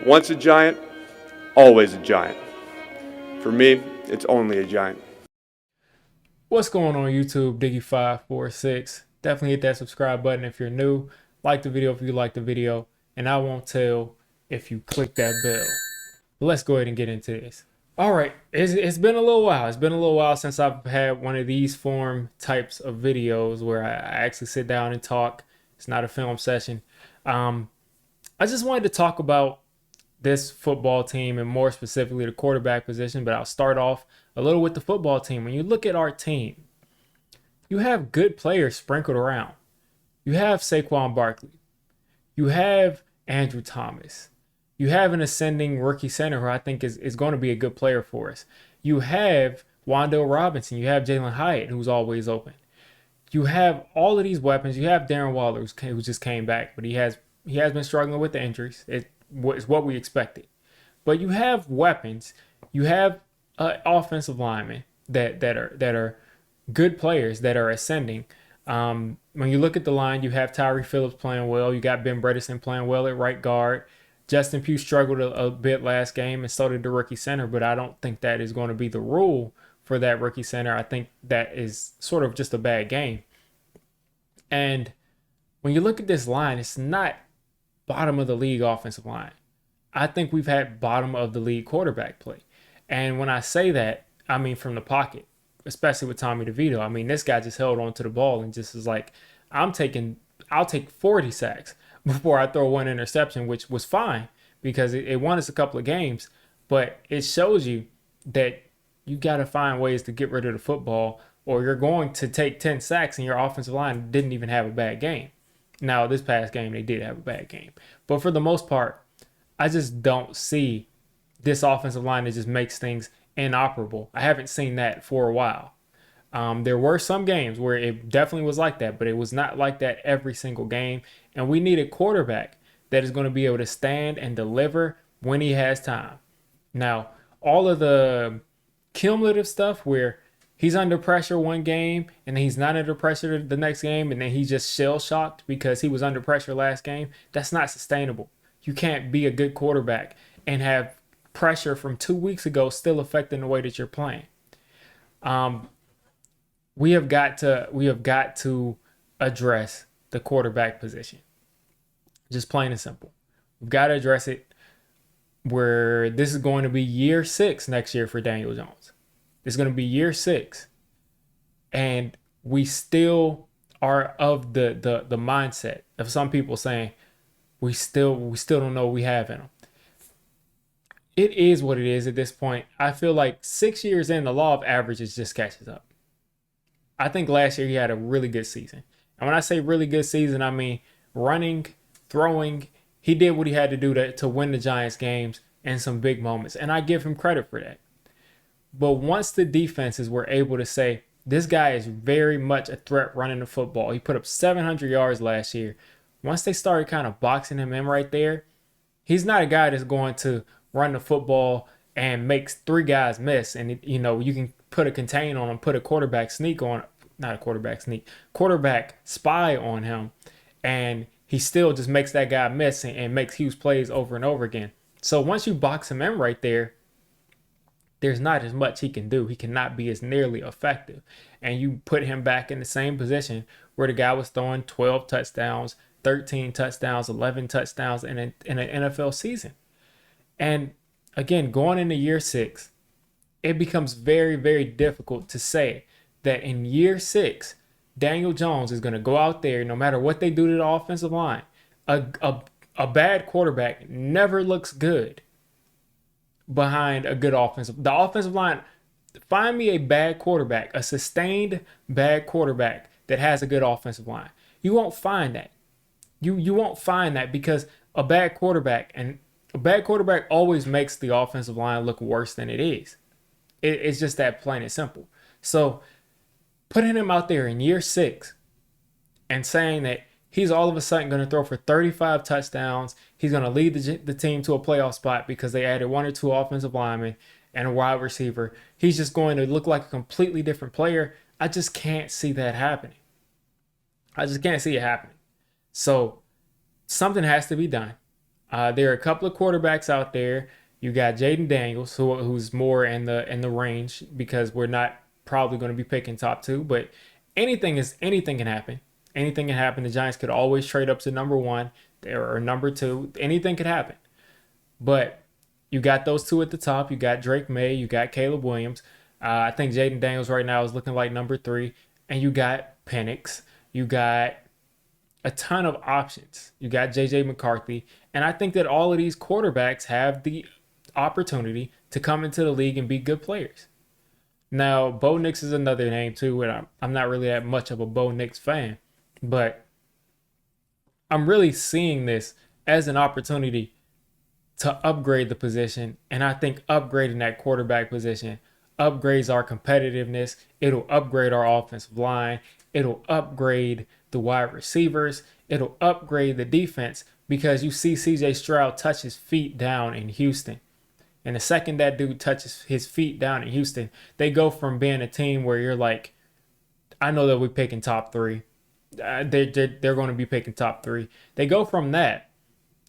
Once a giant, always a giant. For me, it's only a giant. What's going on YouTube? Diggy546. Definitely hit that subscribe button if you're new. Like the video if you like the video. And I won't tell if you click that bell. But let's go ahead and get into this. All right, it's been a little while. It's been a little while since I've had one of these form types of videos where I actually sit down and talk. It's not a film session. I just wanted to talk about this football team and more specifically the quarterback position, but I'll start off a little with the football team. When you look at our team, you have good players sprinkled around. You have Saquon Barkley. You have Andrew Thomas. You have an ascending rookie center who I think is going to be a good player for us. You have Wan'Dale Robinson. You have Jalen Hyatt, who's always open. You have all of these weapons. You have Darren Waller, who just came back, but he has been struggling with the injuries. It's what we expected. But you have weapons. You have offensive linemen that are good players that are ascending. When you look at the line, you have Tyree Phillips playing well. You got Ben Bredesen playing well at right guard. Justin Pugh struggled a bit last game, and so did the rookie center. But I don't think that is going to be the rule for that rookie center. I think that is sort of just a bad game. And when you look at this line, it's not bottom of the league offensive line. I think we've had bottom of the league quarterback play. And when I say that, I mean from the pocket, especially with Tommy DeVito. I mean, this guy just held on to the ball and just is like, I'll take 40 sacks before I throw one interception, which was fine because it won us a couple of games. But it shows you that you got to find ways to get rid of the football, or you're going to take 10 sacks and your offensive line didn't even have a bad game. Now, this past game, they did have a bad game. But for the most part, I just don't see this offensive line that just makes things inoperable. I haven't seen that for a while. There were some games where it definitely was like that, but it was not like that every single game. And we need a quarterback that is going to be able to stand and deliver when he has time. Now, all of the cumulative stuff where he's under pressure one game and then he's not under pressure the next game and then he's just shell shocked because he was under pressure last game, that's not sustainable. You can't be a good quarterback and have pressure from 2 weeks ago still affecting the way that you're playing. We have got to address the quarterback position. Just plain and simple. We've got to address it where this is going to be year 6 next year for Daniel Jones. It's going to be year 6. And we still are of the mindset of some people saying we still don't know what we have in them. It is what it is at this point. I feel like 6 years in, the law of averages just catches up. I think last year he had a really good season. And when I say really good season, I mean running, throwing. He did what he had to do to win the Giants games and some big moments. And I give him credit for that. But once the defenses were able to say, this guy is very much a threat running the football. He put up 700 yards last year. Once they started kind of boxing him in right there, he's not a guy that's going to run the football and makes 3 guys miss. And, you can put a contain on him, put a quarterback spy on him. And he still just makes that guy miss and makes huge plays over and over again. So once you box him in right there, there's not as much he can do. He cannot be as nearly effective. And you put him back in the same position where the guy was throwing 12 touchdowns, 13 touchdowns, 11 touchdowns in an NFL season. And again, going into year 6, it becomes very, very difficult to say that in year 6, Daniel Jones is going to go out there, no matter what they do to the offensive line. A bad quarterback never looks good behind a good the offensive line. Find me a bad quarterback, a sustained bad quarterback that has a good offensive line. You won't find that. You won't find that because a bad quarterback always makes the offensive line look worse than it is. It's just that plain and simple. So putting him out there in year 6 and saying that he's all of a sudden going to throw for 35 touchdowns. He's going to lead the team to a playoff spot because they added 1 or 2 offensive linemen and a wide receiver. He's just going to look like a completely different player. I just can't see that happening. I just can't see it happening. So something has to be done. There are a couple of quarterbacks out there. You got Jaden Daniels, who's more in the range because we're not probably going to be picking top two, but anything can happen. Anything can happen. The Giants could always trade up to number one or number two. Anything could happen. But you got those two at the top. You got Drake May. You got Caleb Williams. I think Jaden Daniels right now is looking like number three. And you got Penix. You got a ton of options. You got JJ McCarthy. And I think that all of these quarterbacks have the opportunity to come into the league and be good players. Now, Bo Nix is another name too, and I'm not really that much of a Bo Nix fan, but I'm really seeing this as an opportunity to upgrade the position. And I think upgrading that quarterback position upgrades our competitiveness. It'll upgrade our offensive line. It'll upgrade the wide receivers. It'll upgrade the defense because you see CJ Stroud touch his feet down in Houston. And the second that dude touches his feet down in Houston, they go from being a team where you're like, I know that we're picking top three. They're going to be picking top three. They go from that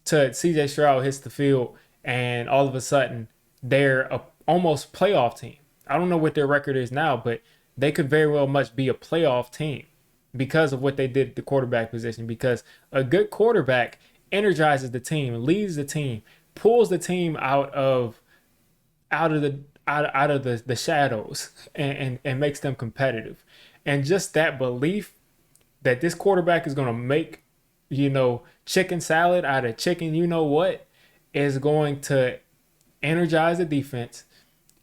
to CJ Stroud hits the field, and all of a sudden they're a almost playoff team. I don't know what their record is now, but they could very well much be a playoff team because of what they did at the quarterback position. Because a good quarterback energizes the team, leads the team, pulls the team out of the shadows and makes them competitive. And just that belief that this quarterback is going to make, chicken salad out of chicken, what, is going to energize the defense.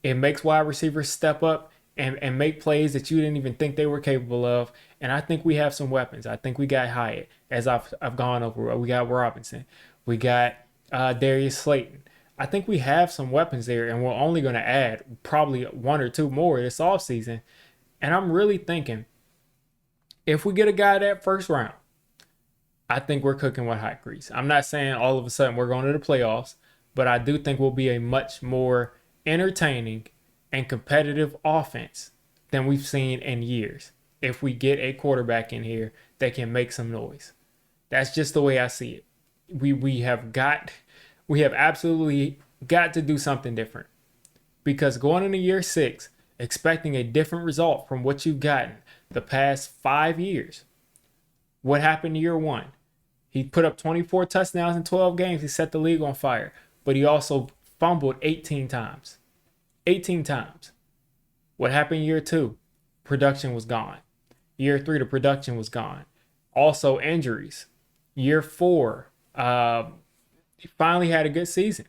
It makes wide receivers step up and make plays that you didn't even think they were capable of. And I think we have some weapons. I think we got Hyatt, as I've gone over. We got Robinson. We got Darius Slayton. I think we have some weapons there, and we're only going to add probably one or two more this offseason. And I'm really thinking if we get a guy that first round, I think we're cooking with hot grease. I'm not saying all of a sudden we're going to the playoffs, but I do think we'll be a much more entertaining and competitive offense than we've seen in years if we get a quarterback in here that can make some noise. That's just the way I see it. We have absolutely got to do something different, because going into year 6 expecting a different result from what you've gotten the past 5 years. What happened year 1? He put up 24 touchdowns in 12 games. He set the league on fire, but he also fumbled 18 times. 18 times. What happened year 2? Production was gone. Year 3, the production was gone. Also injuries. Year 4, he finally had a good season,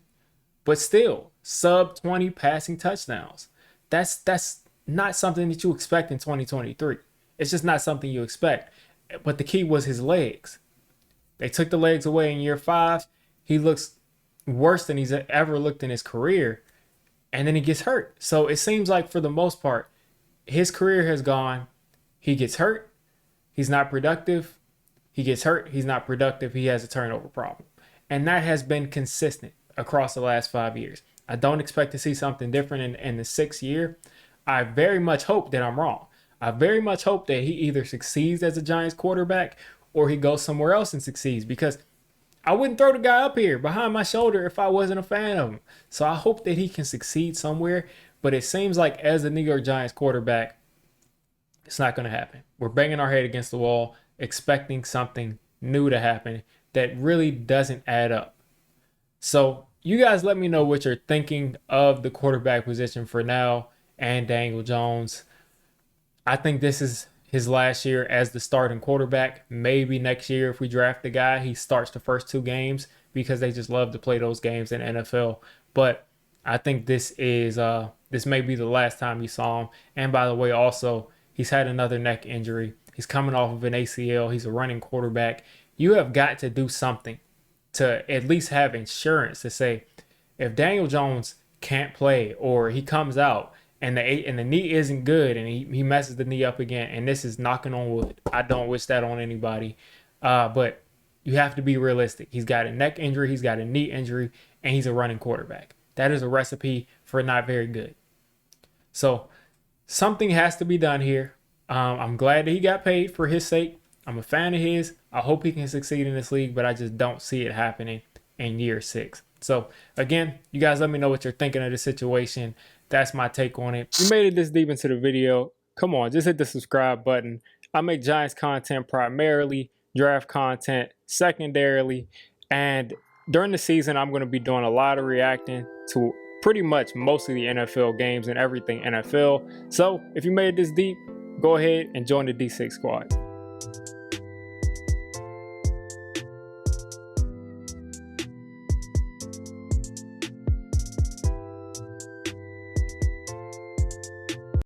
but still sub 20 passing touchdowns. That's not something that you expect in 2023. It's just not something you expect. But the key was his legs. They took the legs away in year 5. He looks worse than he's ever looked in his career. And then he gets hurt. So it seems like for the most part, his career has gone. He gets hurt. He's not productive. He gets hurt. He's not productive. He has a turnover problem. And that has been consistent across the last 5 years. I don't expect to see something different in the 6th year. I very much hope that I'm wrong. I very much hope that he either succeeds as a Giants quarterback or he goes somewhere else and succeeds, because I wouldn't throw the guy up here behind my shoulder if I wasn't a fan of him. So I hope that he can succeed somewhere. But it seems like as a New York Giants quarterback, it's not going to happen. We're banging our head against the wall, expecting something new to happen that really doesn't add up. So you guys let me know what you're thinking of the quarterback position for now and Daniel Jones. I think this is his last year as the starting quarterback. Maybe next year if we draft the guy, he starts the first 2 games because they just love to play those games in the NFL. But I think this may be the last time you saw him. And by the way, also, he's had another neck injury. He's coming off of an ACL. He's a running quarterback. You have got to do something to at least have insurance to say, if Daniel Jones can't play or he comes out and the knee isn't good and he messes the knee up again, and this is knocking on wood. I don't wish that on anybody. But you have to be realistic. He's got a neck injury. He's got a knee injury, and he's a running quarterback. That is a recipe for not very good. So something has to be done here. I'm glad that he got paid for his sake. I'm a fan of his. I hope he can succeed in this league, but I just don't see it happening in year 6. So again, you guys let me know what you're thinking of the situation. That's my take on it. If you made it this deep into the video, come on, just hit the subscribe button. I make Giants content primarily, draft content secondarily, and during the season, I'm going to be doing a lot of reacting to pretty much most of the NFL games and everything NFL. So if you made it this deep, go ahead and join the D6 squad.